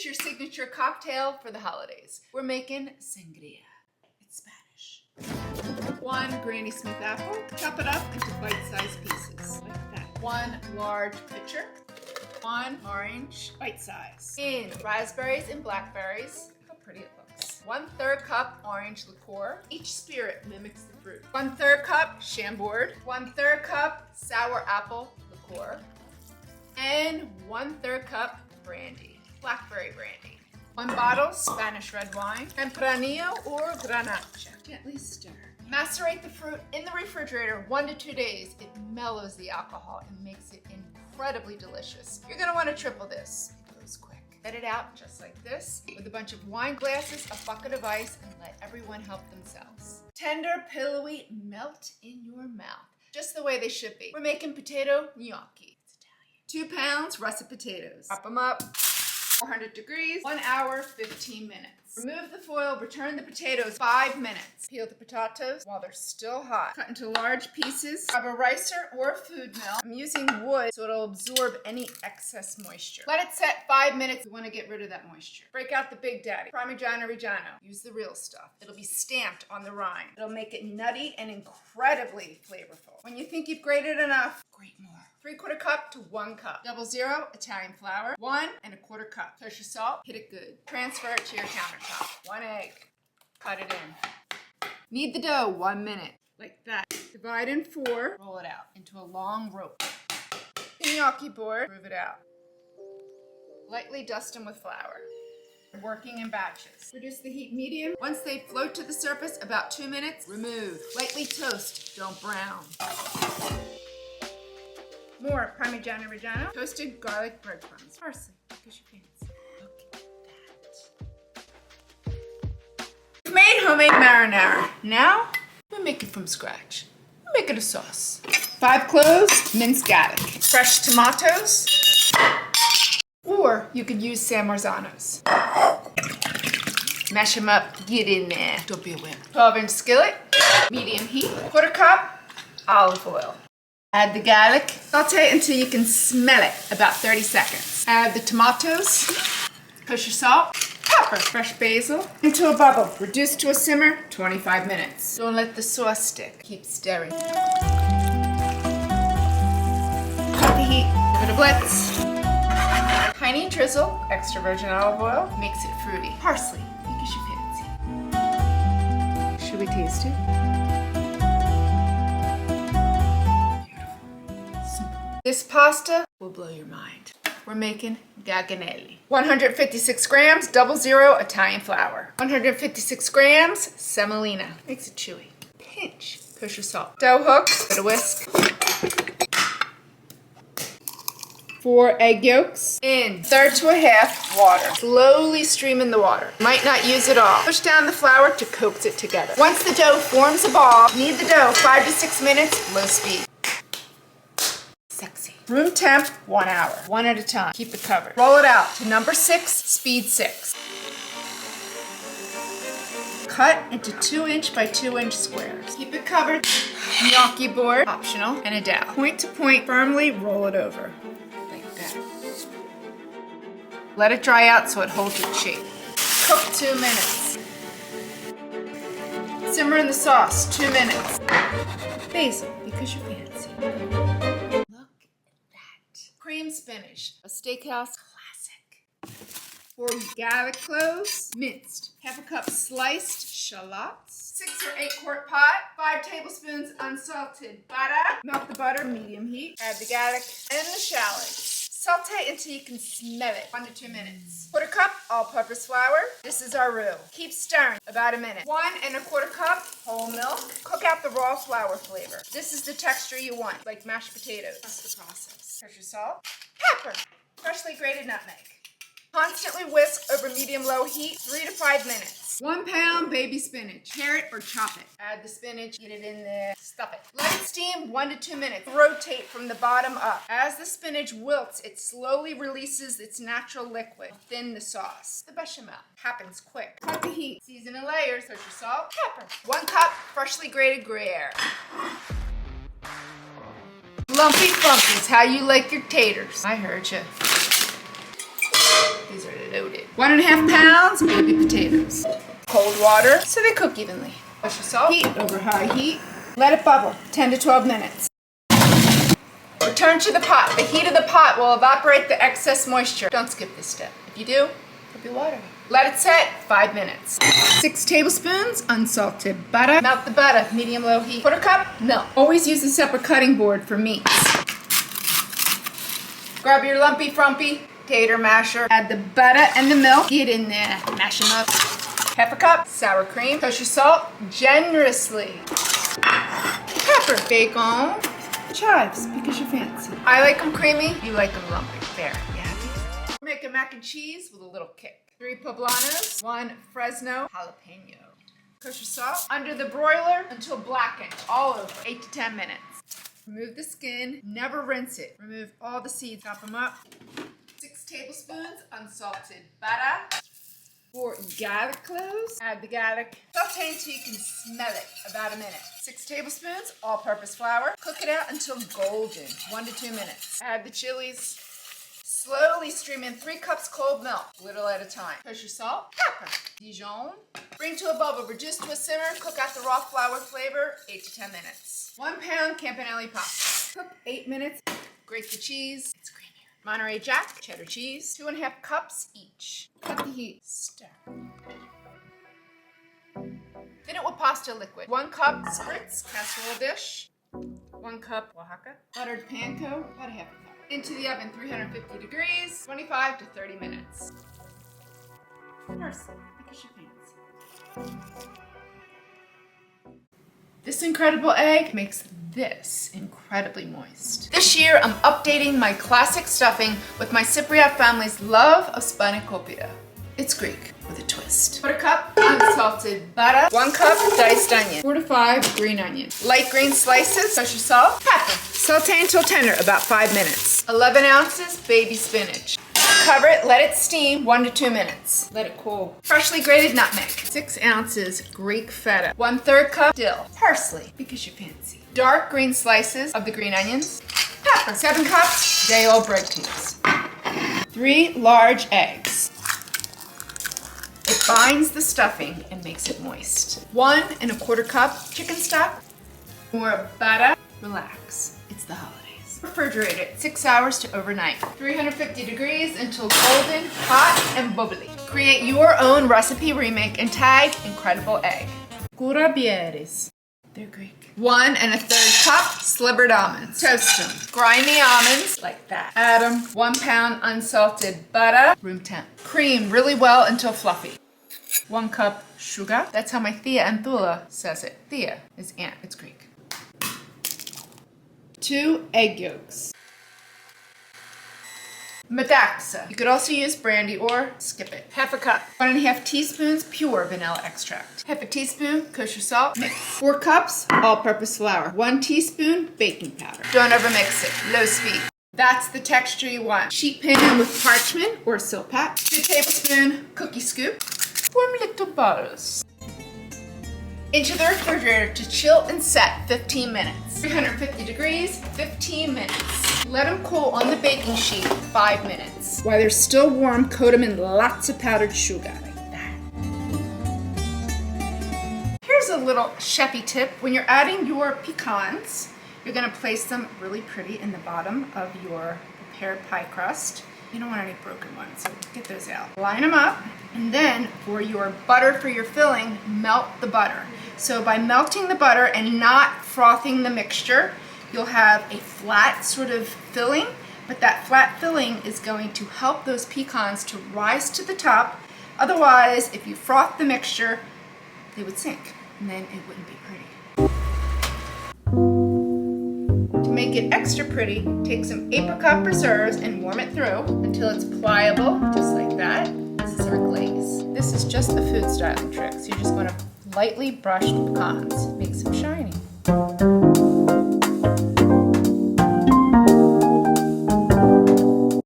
your signature cocktail for the holidays. We're making Sangria. It's Spanish. 1 Granny Smith apple. Chop it up into bite-sized pieces, like that. 1 large pitcher. 1 orange, bite size. In raspberries and blackberries. Look how pretty it looks. 1/3 cup orange liqueur. Each spirit mimics the fruit. 1/3 cup Chambord. 1/3 cup sour apple liqueur. And 1/3 cup brandy, blackberry brandy. 1 bottle Spanish red wine. Tempranillo or Granacha. Gently stir. Macerate the fruit in the refrigerator 1 to 2 days. It mellows the alcohol and makes it incredibly delicious. You're gonna wanna triple this. It goes quick. Set it out just like this with a bunch of wine glasses, a bucket of ice, and let everyone help themselves. Tender, pillowy, melt in your mouth. Just the way they should be. We're making potato gnocchi. It's Italian. 2 pounds russet potatoes. Chop them up. 400 degrees, 1 hour, 15 minutes. Remove the foil, return the potatoes, 5 minutes. Peel the potatoes while they're still hot. Cut into large pieces. Grab a ricer or a food mill. I'm using wood so it'll absorb any excess moisture. Let it set 5 minutes. We want to get rid of that moisture. Break out the Big Daddy, Parmigiano Reggiano. Use the real stuff. It'll be stamped on the rind. It'll make it nutty and incredibly flavorful. When you think you've grated enough, grate more. 3/4 cup to 1 cup. 00 Italian flour, 1 1/4 cup. Kosher salt, hit it good. Transfer it to your countertop. 1 egg, cut it in. Knead the dough 1 minute, like that. Divide in 4, roll it out into a long rope. The gnocchi board, move it out. Lightly dust them with flour. Working in batches. Reduce the heat medium. Once they float to the surface, about 2 minutes, remove. Lightly toast, don't brown. More Parmigiano Reggiano, toasted garlic breadcrumbs, parsley, because you fancy. Look at that. We've made homemade marinara. Now, we make it from scratch. We make it a sauce. 5 cloves, minced garlic, fresh tomatoes, or you could use San Marzanos. Mash them up, get in there. Don't be a wimp. 12-inch skillet, medium heat, 1/4 cup olive oil. Add the garlic. Saute until you can smell it, about 30 seconds. Add the tomatoes, kosher salt, pepper, fresh basil, into a bubble. Reduce to a simmer, 25 minutes. Don't let the sauce stick. Keep stirring. Cut the heat, give it a blitz. Tiny drizzle, extra virgin olive oil, makes it fruity. Parsley, because you fancy. Should we taste it? This pasta will blow your mind. We're making Garganelli. 156 grams, 00 Italian flour. 156 grams, semolina. Makes it chewy. Pinch kosher salt. Dough hooks, bit of whisk. 4 egg yolks. In 1/3 to 1/2 water. Slowly stream in the water. Might not use it all. Push down the flour to coax it together. Once the dough forms a ball, knead the dough 5 to 6 minutes, low speed. Sexy. Room temp, 1 hour. 1 at a time. Keep it covered. Roll it out to number 6, speed 6. Cut into 2-inch by 2-inch squares. Keep it covered. Gnocchi board, optional, and a dowel. Point to point, firmly roll it over. Like that. Let it dry out so it holds its shape. Cook 2 minutes. Simmer in the sauce, 2 minutes. Basil, because you fancy. Cream spinach, a steakhouse classic. 4 garlic cloves, minced. 1/2 cup sliced shallots. 6 or 8 quart pot. 5 tablespoons unsalted butter. Melt the butter, medium heat. Add the garlic and the shallots. Saute until you can smell it. 1 to 2 minutes. 1/4 cup all-purpose flour. This is our roux. Keep stirring about a minute. 1 1/4 cup whole milk. Cook out the raw flour flavor. This is the texture you want, like mashed potatoes. That's the process. Kosher salt, pepper, freshly grated nutmeg. Constantly whisk over medium-low heat, 3 to 5 minutes. 1 pound baby spinach. Pare it or chop it. Add the spinach, get it in there, stuff it. Let it steam 1 to 2 minutes. Rotate from the bottom up. As the spinach wilts, it slowly releases its natural liquid. Thin the sauce. The bechamel happens quick. Cut the heat. Season in layers. Kosher salt, pepper. 1 cup freshly grated Gruyere. Lumpy Funky is how you like your taters. I heard you. These are loaded. 1.5 pounds baby potatoes. Cold water so they cook evenly. Push your salt. Heat over high heat. Let it bubble 10 to 12 minutes. Return to the pot. The heat of the pot will evaporate the excess moisture. Don't skip this step. If you do, put your water. Let it set 5 minutes. 6 tablespoons unsalted butter. Melt the butter, medium-low heat. 1/4 cup milk. Always use a separate cutting board for meats. Grab your lumpy frumpy tater masher. Add the butter and the milk. Get in there. Mash them up. 1/2 cup sour cream. Toast your salt generously. Pepper, bacon, chives because you're fancy. I like them creamy. You like them lumpy. There. You happy? We're making mac and cheese with a little kick. 3 poblanos, 1 Fresno jalapeno. Kosher salt under the broiler until blackened, all over, 8 to 10 minutes. Remove the skin, never rinse it. Remove all the seeds, chop them up. 6 tablespoons unsalted butter. 4 garlic cloves. Add the garlic. Saute until you can smell it, about a minute. 6 tablespoons all-purpose flour. Cook it out until golden, 1 to 2 minutes. Add the chilies. Slowly stream in 3 cups cold milk, little at a time. Kosher salt, pepper, Dijon. Bring to a bubble, reduce to a simmer, cook out the raw flour flavor, 8 to 10 minutes. 1 pound campanelli pasta. Cook 8 minutes, grate the cheese, it's creamier. Monterey Jack, cheddar cheese, 2.5 cups each. Cut the heat, stir. Thin it with pasta liquid. 1 cup spritz, casserole dish. 1 cup Oaxaca. Buttered panko, about 1/2 cup. Into the oven, 350 degrees, 25 to 30 minutes. Parsley, because you're fancy. This incredible egg makes this incredibly moist. This year, I'm updating my classic stuffing with my Cypriot family's love of Spanakopita. It's Greek with a twist. 1/4 cup unsalted butter, 1 cup diced onion, 4 to 5 green onions, light green slices, kosher salt, pepper. Saute until tender, about 5 minutes. 11 ounces baby spinach. Cover it, let it steam 1 to 2 minutes. Let it cool. Freshly grated nutmeg. 6 ounces Greek feta. 1/3 cup dill. Parsley, because you're fancy. Dark green slices of the green onions. Pepper. 7 cups day-old bread cubes. 3 large eggs. It binds the stuffing and makes it moist. 1 1/4 cup chicken stock. More butter. Relax. It's the holidays. Refrigerate it 6 hours to overnight. 350 degrees until golden, hot, and bubbly. Create your own recipe remake and tag incredible egg. Kourambiedes. They're Greek. 1 1/3 cup slivered almonds. Toast them. Grind the almonds like that. Add them. 1 pound unsalted butter. Room temp. Cream really well until fluffy. 1 cup sugar. That's how my Thea Anthula says it. Thea is aunt. It's Greek. 2 egg yolks. Metaxa. You could also use brandy or skip it. 1/2 cup. 1.5 teaspoons pure vanilla extract. 1/2 teaspoon kosher salt. Mix. 4 cups all-purpose flour. 1 teaspoon baking powder. Don't overmix it. Low speed. That's the texture you want. Sheet pan with parchment or silpat. 2 tablespoon cookie scoop. Form little balls. Into the refrigerator to chill and set 15 minutes. 350 degrees, 15 minutes. Let them cool on the baking sheet 5 minutes. While they're still warm, coat them in lots of powdered sugar, like that. Here's a little Chefie tip. When you're adding your pecans, you're gonna place them really pretty in the bottom of your prepared pie crust. You don't want any broken ones, so get those out. Line them up, and then for your butter for your filling, melt the butter. So by melting the butter and not frothing the mixture, you'll have a flat sort of filling, but that flat filling is going to help those pecans to rise to the top. Otherwise, if you froth the mixture, they would sink, and then it wouldn't be pretty. To make it extra pretty, take some apricot preserves and warm it through until it's pliable, just like that. This is our glaze. This is just a food styling trick, so you just want to lightly brush the pecans, makes them shiny.